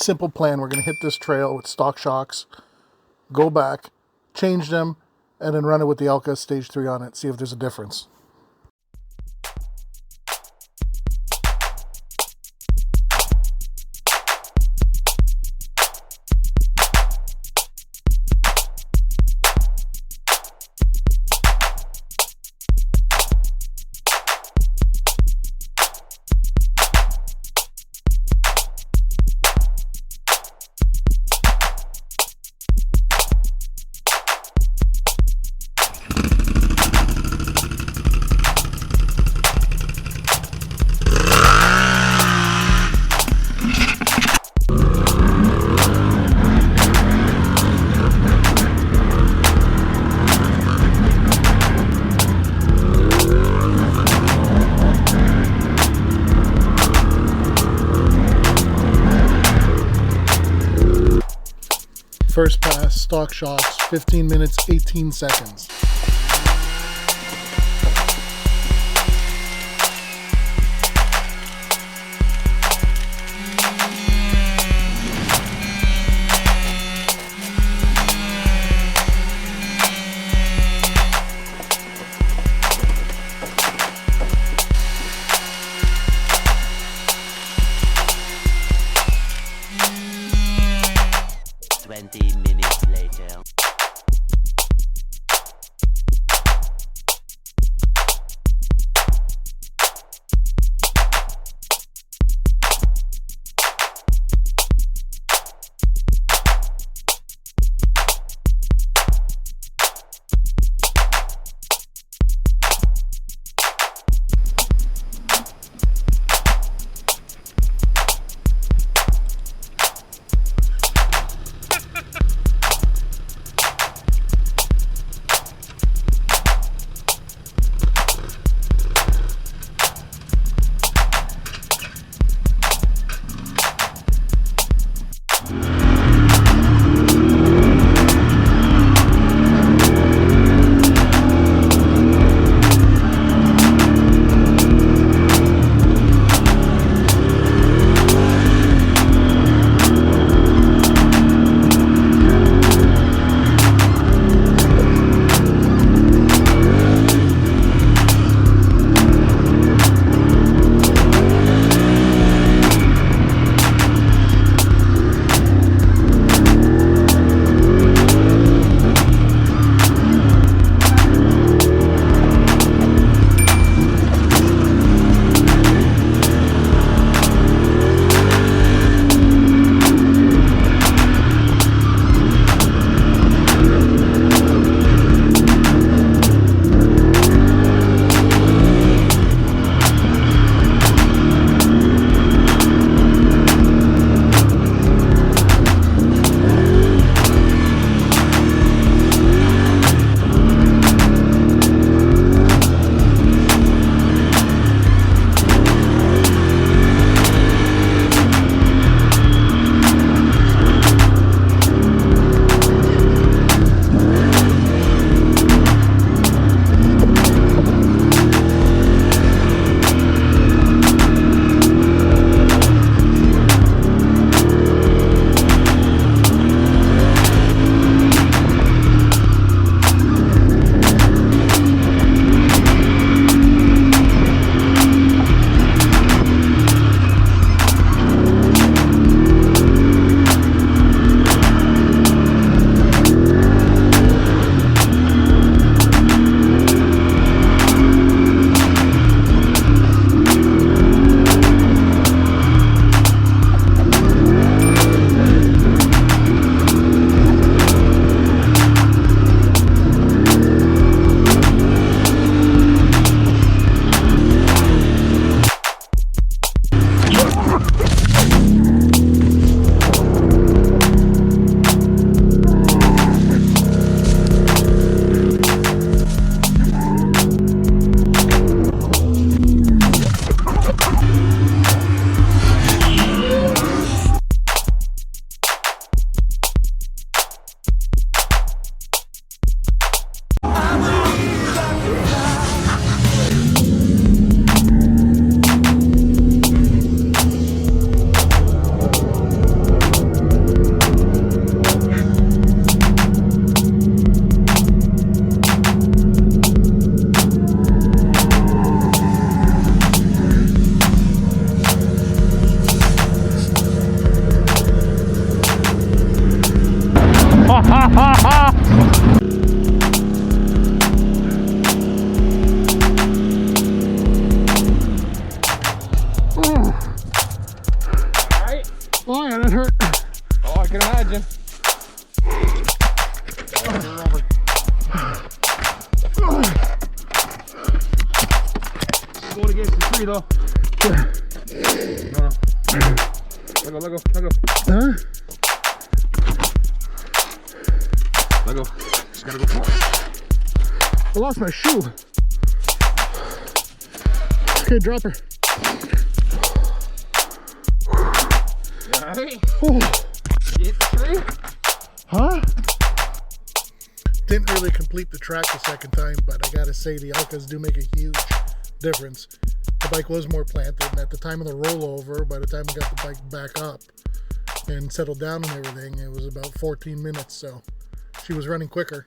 Simple plan. We're going to hit this trail with stock shocks, go back, change them, and then run it with the Elka Stage 3 on it, see if there's a difference. First pass, stock shocks, 15 minutes, 18 seconds. man, that hurt. Oh, I can imagine. Going against the tree though. No. Let go. Huh? Let go. Just gotta go. I lost my shoe. Okay, drop her. Alright. Oh. You hit the tree? Huh? Didn't really complete the track the second time, but I gotta say the Elkas do make a huge difference. The bike was more planted, and at the time of the rollover, by the time we got the bike back up and settled down and everything, it was about 14 minutes, so she was running quicker.